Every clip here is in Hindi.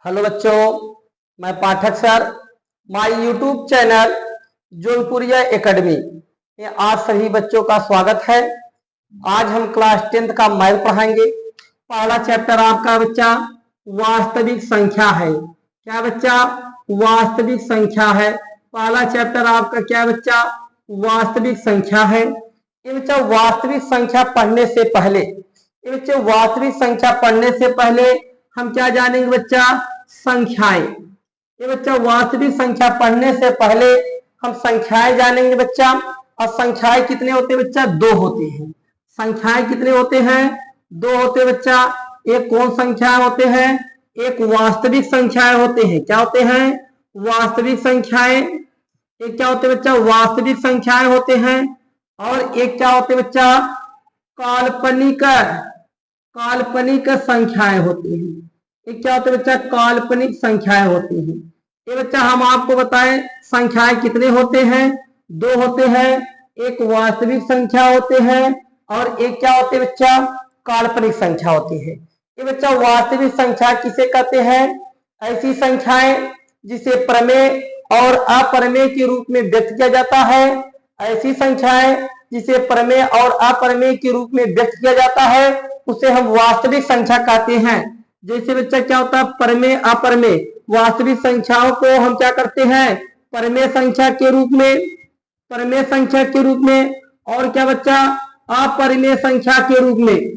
हेलो बच्चों, मैं Pathak sir my YouTube channel Jaunpuria academy में आज सभी बच्चों का स्वागत है। आज हम क्लास 10th का मैथ पढ़ाएंगे। पहला चैप्टर आपका बच्चा वास्तविक संख्या है। क्या बच्चा? वास्तविक संख्या है। पहला चैप्टर आपका क्या बच्चा? वास्तविक संख्या है। ये बच्चा वास्तविक संख्या पढ़ने से पहले वास्तविक संख्या पढ़ने से पहले हम क्या जानेंगे बच्चा? संख्याएं। ये बच्चा वास्तविक संख्या पढ़ने से पहले हम संख्याएं जानेंगे बच्चा। और संख्याएं कितने होते हैं बच्चा? दो होते हैं। संख्याएं कितने होते हैं? दो होते हैं बच्चा। एक कौन संख्याएं होते हैं? एक वास्तविक संख्याएं होते हैं। क्या होते हैं? वास्तविक संख्याएं। एक क्या होते हैं बच्चा? वास्तविक संख्याएं होते हैं। और एक क्या होते हैं बच्चा? काल्पनिक संख्याएं होती हैं। ये क्या होते हैं बच्चा? काल्पनिक संख्याएं होती हैं। ये बच्चा हम आपको बताएं संख्याएं कितने होते हैं? दो होते हैं। एक वास्तविक संख्या होते हैं और एक क्या होते हैं बच्चा? काल्पनिक संख्या होती है। ये बच्चा वास्तविक संख्या किसे कहते हैं? ऐसी संख्याएं जिसे प्रमेय और अप्रमेय के रूप में व्यक्त किया जाता है। ऐसी संख्याएं जिसे प्रमेय और अप्रमेय के रूप में व्यक्त किया जाता है उसे हम वास्तविक संख्या कहते हैं। जैसे बच्चा क्या होता है? प्रमेय अप्रमेय। वास्तविक संख्याओं को हम क्या करते हैं? प्रमेय संख्या के रूप में और क्या बच्चा? अप्रमेय संख्या के रूप में।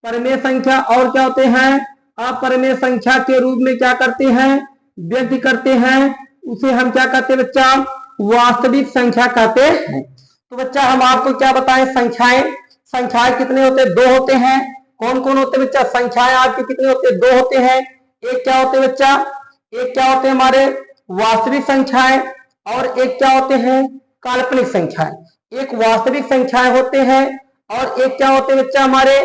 प्रमेय संख्या और क्या होते हैं? अप्रमेय संख्या के रूप में क्या करते हैं? व्यक्त करते हैं। उसे हम क्या कहते हैं बच्चा? वास्तविक संख्या कहते हैं। तो बच्चा हम आपको क्या बताएं? संख्याएं कितने होते हैं? दो होते हैं। कौन कौन होते हैं बच्चा? संख्याएं आपके कितने होते हैं? दो होते हैं। एक क्या होते हैं बच्चा? एक क्या होते हैं हमारे? वास्तविक संख्याएं। और एक क्या होते हैं? काल्पनिक संख्याएं। एक वास्तविक संख्याएं होते हैं और एक क्या होते हैं बच्चा? हमारे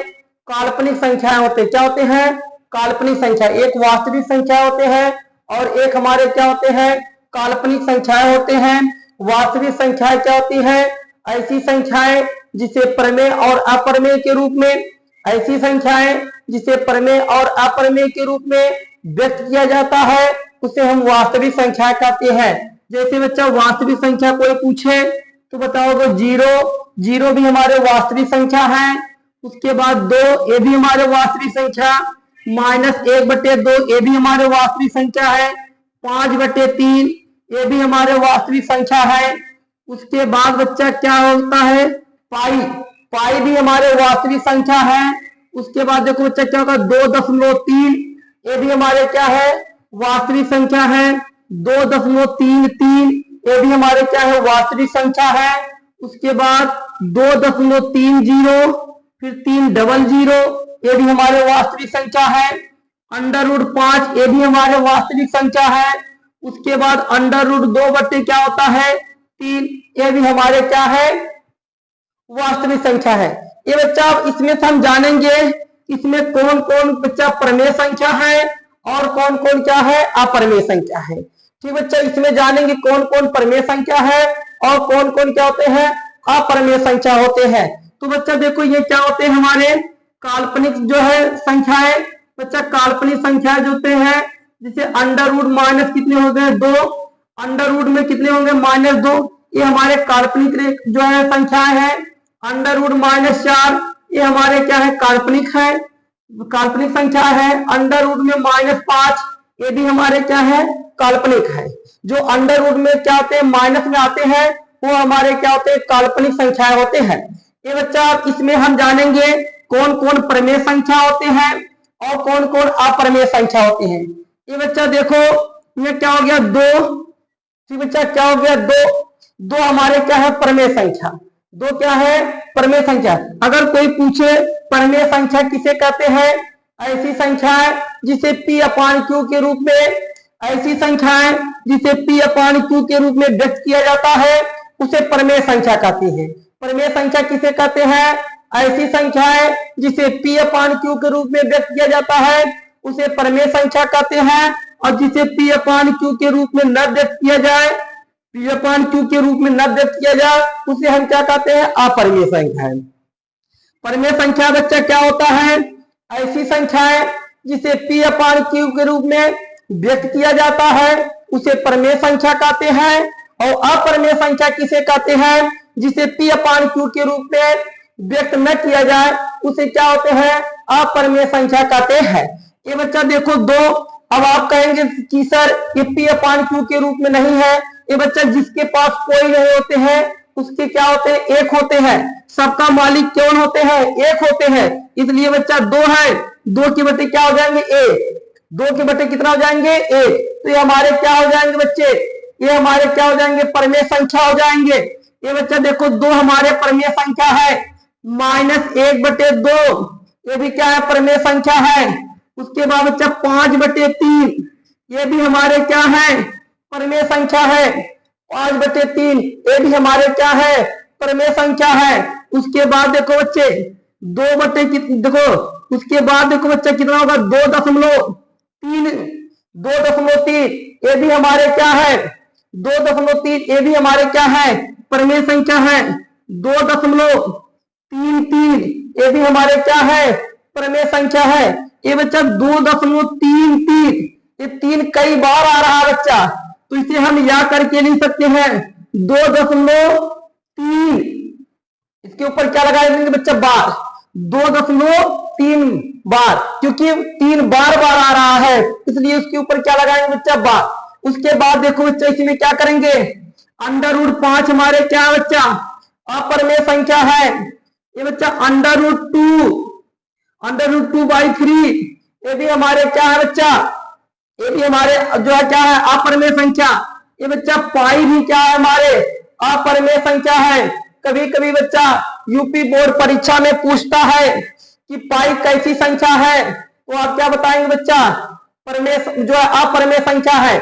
काल्पनिक संख्याएं होते हैं। क्या होते हैं? काल्पनिक संख्या। एक वास्तविक संख्या होते हैं और एक हमारे क्या होते हैं? काल्पनिक संख्याएं होते हैं। वास्तविक संख्याएं क्या होती है? ऐसी संख्याएं जिसे प्रमेय और अप्रमेय के रूप में व्यक्त किया जाता है उसे हम वास्तविक संख्या कहते हैं। जैसे बच्चा वास्तविक संख्या कोई पूछे तो बताओगे जीरो भी हमारे वास्तविक संख्या है। उसके बाद 2 ये भी हमारे वास्तविक संख्या। -1/2 ये भी हमारे वास्तविक संख्या है। 5/3 ये भी हमारे वास्तविक संख्या है। उसके बाद बच्चा क्या होता है? पाई भी हमारे वास्तविक संख्या है। उसके बाद देखो बच्चा क्या होगा? 2.3 ये भी हमारे क्या है? वास्तविक संख्या है। 2.33 ये भी हमारे क्या है? वास्तविक संख्या है। उसके बाद 2.30 फिर 300 ये भी हमारे वास्तविक संख्या है। √5 ये भी हमारे वास्तविक संख्या है। उसके बाद √2 बटे क्या होता है? 3 ये भी हमारे क्या है? वास्तविक संख्या है। ये बच्चा इसमें से हम जानेंगे इसमें कौन कौन बच्चा प्रमेय संख्या है और कौन कौन क्या है? अप्रमेय संख्या है। ठीक बच्चा, इसमें जानेंगे कौन कौन प्रमेय संख्या है और कौन कौन क्या होते हैं? अप्रमेय संख्या होते हैं। तो बच्चा देखो ये क्या होते हैं? हमारे काल्पनिक जो है संख्या है बच्चा। काल्पनिक संख्या जो होते हैं जिसे अंडर माइनस कितने हो गए? 2। अंडर में कितने होंगे? -2। ये हमारे काल्पनिक जो है संख्याएं हैं। √-4 ये हमारे क्या है? काल्पनिक संख्या है। अंडर में -5 ये भी हमारे क्या है? काल्पनिक है। जो अंडर में क्या होते हैं? माइनस में आते हैं वो हमारे क्या होते हैं? काल्पनिक संख्याएं होते हैं। ये बच्चा इसमें हम जानेंगे कौन कौन प्रमेय संख्या होते हैं और कौन कौन अप्रमेय संख्या होते हैं। ये बच्चा देखो ये क्या हो गया? 2। ठीक बच्चा, क्या हो गया? 2 हमारे क्या है? प्रमेय संख्या। 2 क्या है? प्रमेय संख्या। अगर कोई पूछे प्रमेय संख्या किसे कहते हैं? ऐसी संख्याएं जिसे P/Q के रूप में व्यक्त किया जाता है उसे प्रमेय संख्या कहती है। प्रमेय संख्या किसे कहते हैं? ऐसी संख्याएं जिसे P/Q के रूप में व्यक्त किया जाता है उसे प्रमेय संख्या कहते हैं। और जिसे P/Q के रूप में न व्यक्त किया जाए उसे हम क्या कहते हैं? अप्रमेय संख्या है। प्रमेय संख्या बच्चा क्या होता है? ऐसी संख्याएं जिसे P/Q के रूप में व्यक्त किया जाता है उसे प्रमेय संख्या कहते हैं, और अप्रमेय संख्या किसे कहते हैं, जिसे P अपान Q के रूप में व्यक्त न किया जाए उसे क्या होते हैं, अप्रमेय संख्या कहते हैं। ये बच्चा देखो दो, अब आप कहेंगे कि सर ये P अपान Q के रूप में नहीं है, ये बच्चा जिसके पास कोई नहीं होते हैं उसके क्या होते हैं, एक होते हैं। सबका मालिक कौन होते हैं, एक होते हैं, इसलिए बच्चा दो है, दो के बटे क्या हो जाएंगे, एक, दो के बटे कितना हो जाएंगे, एक, तो ये हमारे क्या हो जाएंगे बच्चे, ये हमारे क्या हो जाएंगे, प्रमेय संख्या हो जाएंगे। ये बच्चा देखो दो हमारे प्रमेय संख्या है, -1/2 ये भी क्या है, प्रमेय संख्या है। उसके बाद बच्चा 5/3 ये भी हमारे क्या है, प्रमेय संख्या है। 5/3 ये भी हमारे क्या है, प्रमेय संख्या है। उसके बाद देखो बच्चे 2/3 देखो, उसके बाद देखो बच्चा कितना होगा, 2.3 ये भी हमारे क्या है, 2.3 ये भी हमारे क्या है, प्रमेय संख्या है। 2.33 ये भी हमारे क्या है, प्रमेय संख्या है। ये बच्चा 2.33 ये 3 कई बार आ रहा है बच्चा, तो इसे हम या करके लिख सकते हैं 2.3, इसके ऊपर क्या लगा देंगे बच्चा, बार, 2.3 बार, क्योंकि 3 बार बार आ रहा है इसलिए उसके ऊपर क्या लगाएंगे बच्चा, बार। उसके बाद देखो बच्चा इसमें क्या करेंगे, √5 हमारे क्या है बच्चा, अप्रमेय संख्या है। ये बच्चा √2/3 ये भी हमारे क्या है बच्चा, ये भी हमारे जो है क्या है, अप्रमेय संख्या। ये बच्चा पाई भी क्या है, हमारे अप्रमेय संख्या है। कभी कभी बच्चा यूपी बोर्ड परीक्षा में पूछता है कि पाई कैसी संख्या है, तो आप क्या बताएंगे बच्चा, प्रमेय जो है अप्रमेय संख्या है।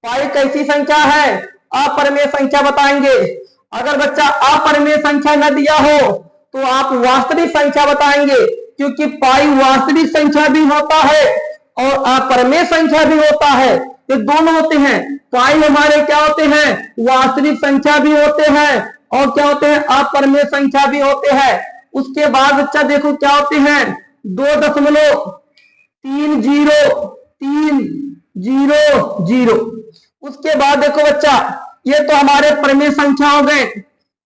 पाई कैसी संख्या है, अप्रमेय संख्या बताएंगे। अगर बच्चा अप्रमेय संख्या न दिया हो तो आप वास्तविक संख्या बताएंगे, क्योंकि पाई वास्तविक संख्या भी होता है और अप्रमेय संख्या भी होता है, ये दोनों होते हैं। पाई हमारे क्या होते हैं, वास्तविक संख्या भी होते हैं और क्या होते हैं, अप्रमेय संख्या भी होते हैं। उसके बाद बच्चा देखो क्या होते हैं, 2.300। उसके बाद देखो बच्चा ये तो हमारे प्रमेय संख्या हो गए।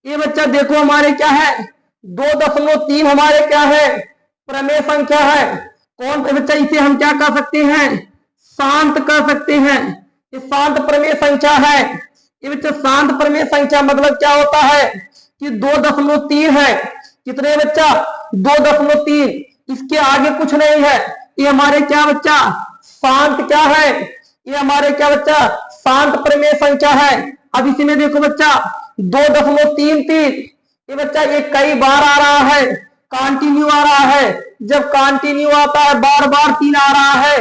ये बच्चा देखो हमारे क्या है, 2.3 हमारे क्या है, प्रमेय संख्या है। कौन बच्चा, इसे हम क्या कह सकते हैं, शांत कह सकते हैं, ये शांत प्रमेय संख्या है। ये बच्चा शांत प्रमेय संख्या मतलब क्या होता है कि 2.3 है, कितने बच्चा, 2.3, इसके आगे कुछ नहीं है, ये हमारे क्या बच्चा, शांत क्या है, ये हमारे क्या बच्चा, शांत प्रमेय संख्या है। अब इसी में देखो बच्चा 2.33 ये बच्चा ये कई बार आ रहा है, कंटिन्यू आ रहा है। जब कंटिन्यू आता है, बार बार 3 आ रहा है,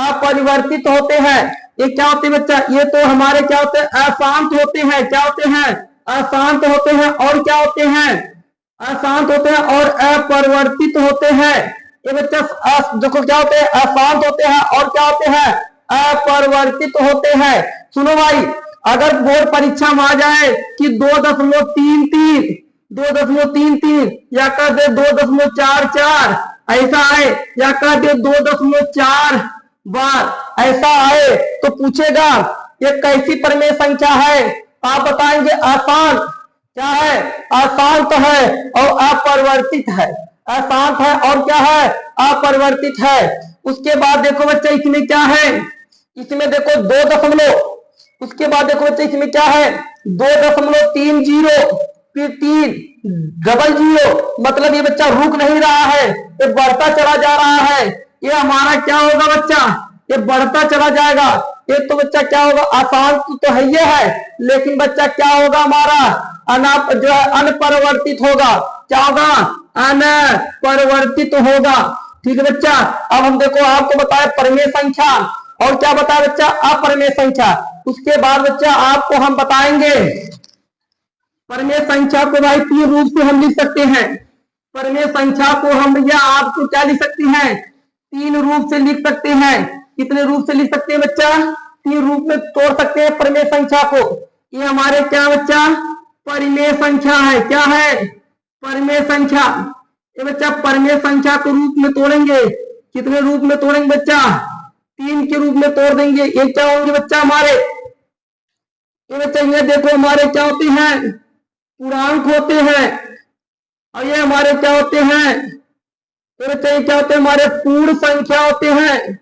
अपरिवर्तित होते हैं। ये क्या होते हैं बच्चा, ये तो हमारे क्या होते हैं, अशांत होते हैं। क्या होते हैं, अशांत होते हैं और क्या होते हैं, अशांत होते हैं और अपरिवर्तित होते हैं। ये बच्चा देखो क्या होते हैं, अशांत होते हैं और क्या होते हैं, अपरिवर्तित होते हैं। सुनो भाई, अगर बोर्ड परीक्षा में आ जाए कि 2.33 या कह दे 2.44 ऐसा आए, या कह दे 2.4 बार ऐसा आए, तो पूछेगा ये कैसी प्रमेय संख्या है। आप बताएंगे आसान, क्या है, अशांत है और अपरिवर्तित है। अशांत है और क्या है, अपरिवर्तित है। उसके बाद देखो बच्चे इसमें क्या है, इसमें देखो 2 उसके बाद देखो बच्चे इसमें क्या है, 2.30 फिर 300, मतलब ये बच्चा रुक नहीं रहा है, ये बढ़ता चला जा रहा है। ये हमारा क्या होगा बच्चा, ये बढ़ता चला जाएगा। ये तो बच्चा क्या होगा, आसान तो है ये है, लेकिन बच्चा क्या होगा हमारा जो है अनपरिवर्तित होगा। क्या होगा, अनपरिवर्तित होगा। ठीक है बच्चा, अब हम देखो आपको बताया प्रमेय संख्या और क्या बताया बच्चा, अप्रमेय संख्या। उसके बाद बच्चा आपको हम बताएंगे प्रमेय संख्या को भाई 3 रूप से हम लिख सकते हैं। प्रमेय संख्या को हम या आपको क्या लिख सकते हैं, 3 रूप से लिख सकते हैं। कितने रूप से लिख सकते हैं बच्चा, 3 रूप में तोड़ सकते हैं प्रमेय संख्या को। ये हमारे क्या बच्चा, परिमेय संख्या है। क्या है, परिमेय संख्या। ये बच्चा परिमेय संख्या को रूप में तोड़ेंगे, कितने रूप में तोड़ेंगे बच्चा, 3 के रूप में तोड़ देंगे। ये क्या होंगे बच्चा हमारे, ये बच्चा ये देखो हमारे क्या होते हैं, पूर्णांक होते हैं। और ये हमारे क्या होते हैं, तो बच्चा ये क्या होते हैं, हमारे पूर्ण संख्या होते हैं।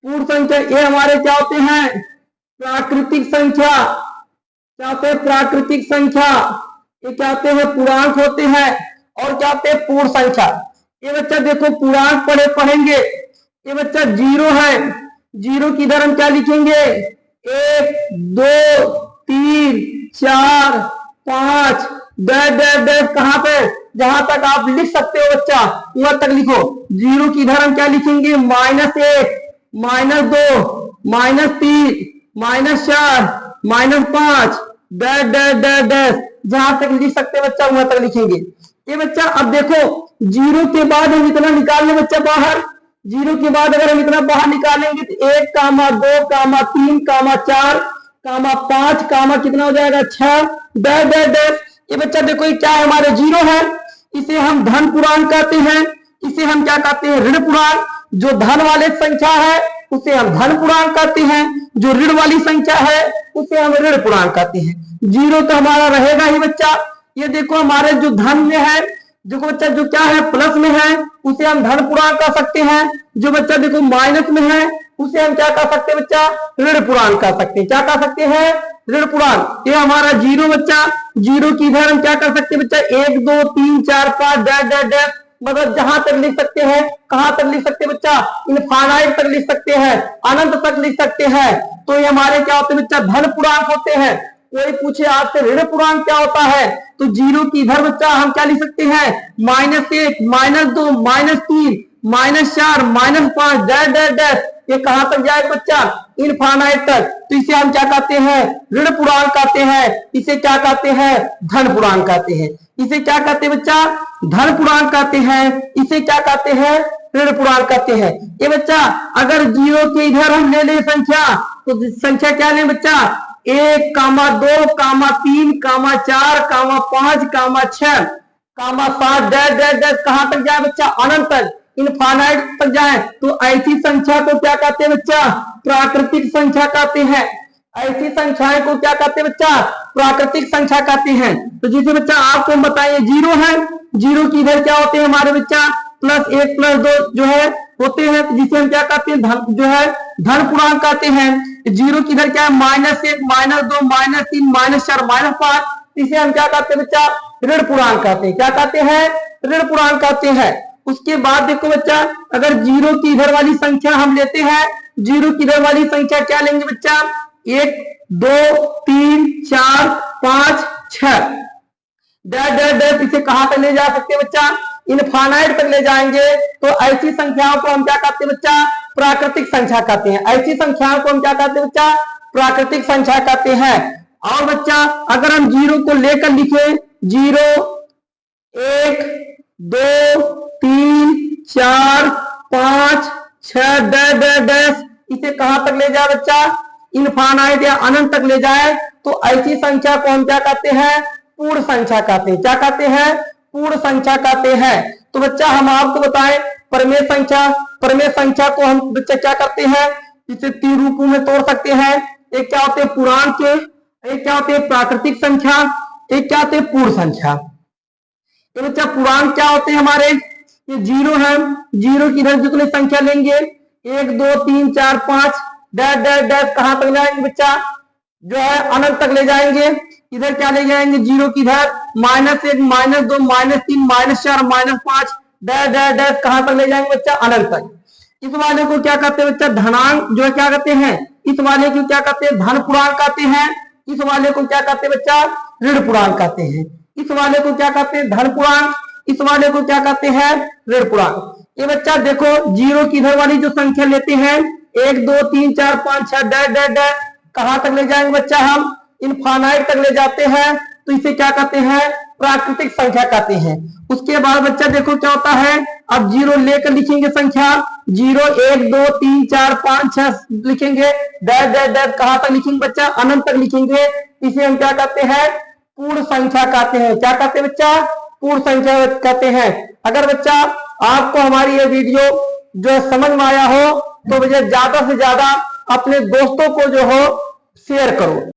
पूर्ण संख्या ये हमारे क्या होते हैं, प्राकृतिक संख्या। क्या होते हैं, प्राकृतिक संख्या। ये क्या होते हैं, पूर्णांक होते हैं। और क्या होते हैं, पूर्ण संख्या। ये बच्चा देखो पूर्णांक पढ़ेंगे। ये बच्चा 0 है, 0 की इधर हम क्या लिखेंगे, 1 2 3 4 5 डैश कहां पे, जहां तक आप लिख सकते हो बच्चा वहां तक लिखो। 0 की इधर हम क्या लिखेंगे, -1 -2 -3 -4 -5 डैश जहां तक लिख सकते हैं बच्चा वहां तक लिखेंगे। ये बच्चा अब देखो 0 के बाद हम इतना निकाल लें बच्चा बाहर। 0 के बाद अगर हम इतना बाहर निकालेंगे तो 1, 2, 3, 4, 5, कितना हो जाएगा 6 डैश। ये बच्चा देखो ये क्या है, हमारे 0 है। इसे हम धन पूर्णांक कहते हैं। इसे हम क्या कहते हैं, ऋण पूर्णांक। जो धन वाले संख्या है उसे हम धन पूर्णांक कहते हैं, जो ऋण वाली संख्या है उसे हम ऋण पूर्णांक कहते हैं। 0 तो हमारा रहेगा ही बच्चा। ये देखो हमारे जो धन में है, देखो बच्चा जो क्या है प्लस में है उसे हम धन पूर्णांक कह सकते हैं। जो बच्चा देखो माइनस में है उसे हम क्या कह सकते हैं बच्चा, ऋण पूर्णांक कह सकते हैं। क्या कह सकते हैं, ऋण पूर्णांक। ये हमारा 0 बच्चा, 0 की इधर हम क्या कर सकते हैं बच्चा, 1 2 3 4 5 डैश मतलब जहां तक लिख सकते हैं। कहां तक लिख सकते हैं बच्चा, इनफाइनाइट तक लिख सकते हैं, अनंत तक लिख सकते हैं। तो ये हमारे क्या होते हैं बच्चा, धन पूर्णांक होते हैं। कोई पूछे आपसे ऋण पूर्णांक क्या होता है, तो 0 की इधर बच्चा हम क्या लिख सकते हैं, -1 -2 -3 -4 -5 डैश। ये कहां तक जाएगा बच्चा, इनफाइनाइट तक। तो इसे हम क्या कहते हैं, ऋण पूर्णांक कहते हैं। इसे क्या कहते हैं, धन पूर्णांक कहते हैं। इसे क्या कहते हैं बच्चा, धन पूर्णांक कहते हैं। इसे क्या कहते हैं, ऋण पूर्णांक कहते हैं। ये बच्चा अगर 0 के इधर हम ले ले संख्या, तो संख्या क्या लें बच्चा, 1, 2, 3, 4, 5, 6, 7 डैश कहां तक जाए बच्चा, अनंत तक, इनफाइनाइट तक जाए। तो ऐसी संख्या को क्या कहते हैं बच्चा, प्राकृतिक संख्या कहते हैं। ऐसी संख्याएं को क्या कहते हैं बच्चा, प्राकृतिक संख्या कहते हैं। तो जैसे बच्चा आपको बताइए 0 है, 0 की इधर क्या होते हैं हमारे बच्चा, +1 +2 जो है होते हैं, जिसे हम क्या कहते हैं, धन जो है धन पूर्णांक कहते हैं। 0 की इधर क्या है, -1 -2 -3 -4 -5, इसे हम क्या कहते हैं बच्चा, ऋण पूर्णांक कहते हैं। क्या कहते हैं, ऋण पूर्णांक कहते हैं। उसके बाद देखो बच्चा अगर 0 की इधर वाली संख्या हम लेते हैं, 0 की इधर वाली संख्या क्या लेंगे बच्चा, 1 2 3 4 5 6 डैश। इसे कहां तक ले जा सकते हैं बच्चा, इनफाइनाइट तक ले जाएंगे। तो ऐसी संख्याओं को हम क्या कहते हैं बच्चा, प्राकृतिक संख्या कहते हैं। ऐसी संख्याओं को हम क्या कहते हैं बच्चा, प्राकृतिक संख्या कहते हैं। और बच्चा अगर हम 0 को लेकर लिखे, 0 1 2 3 4 5 6 डैश, इसे कहां तक ले जाए बच्चा, इनफाइनाइट या अनंत तक ले जाए। तो ऐसी संख्या को हम क्या कहते हैं, पूर्ण संख्या कहते हैं। क्या कहते हैं, पूर्ण संख्या कहते हैं। तो बच्चा हम आपको बताएं परमेय संख्या को हम बच्चा क्या करते हैं, इसे 3 रूपों में तोड़ सकते हैं। एक क्या होते हैं पूर्णांक के, एक क्या होते हैं प्राकृतिक संख्या, एक क्या होते हैं पूर्ण संख्या। तो बच्चा पूर्णांक क्या होते हैं हमारे, ये 0 है, 0 की इधर जितनी संख्या लेंगे 1 2 3 4 5 डैश कहां तक जाएंगे बच्चा, जो है अनंत तक ले जाएंगे। इधर क्या ले जाएंगे, 0 की इधर -1 -2 -3 -4 -5 डैश कहां तक ले जाएंगे बच्चा, अनंत तक। इस वाले को क्या कहते हैं बच्चा, धनांक जो है क्या कहते हैं, इस वाले को क्या कहते हैं, धन पूर्णांक कहते हैं। इस वाले को क्या कहते हैं बच्चा, ऋण पूर्णांक कहते हैं। इस वाले को क्या कहते हैं, धन पूर्णांक। इस वाले को क्या कहते हैं, ऋण पूर्णांक। ये बच्चा देखो 0 की इधर वाली जो संख्या लेते हैं 1 2 3 4 5 6 डैश कहां तक ले जाएंगे बच्चा, हम इनफाइनाइट तक ले जाते हैं। तो इसे क्या कहते हैं, प्राकृतिक संख्या कहते हैं। उसके बाद बच्चा देखो क्या होता है, अब 0 लेकर लिखेंगे संख्या, 0 1 2 3 4 5 6 लिखेंगे, डैश कहां तक लिखेंगे बच्चा, अनंत तक लिखेंगे। इसे हम क्या कहते हैं, पूर्ण संख्या कहते हैं। क्या कहते हैं बच्चा, पूर्ण संख्या कहते हैं। अगर बच्चा आपको हमारी ये वीडियो जो समझ में आया हो तो भैया ज्यादा से ज्यादा अपने दोस्तों को जो हो शेयर करो।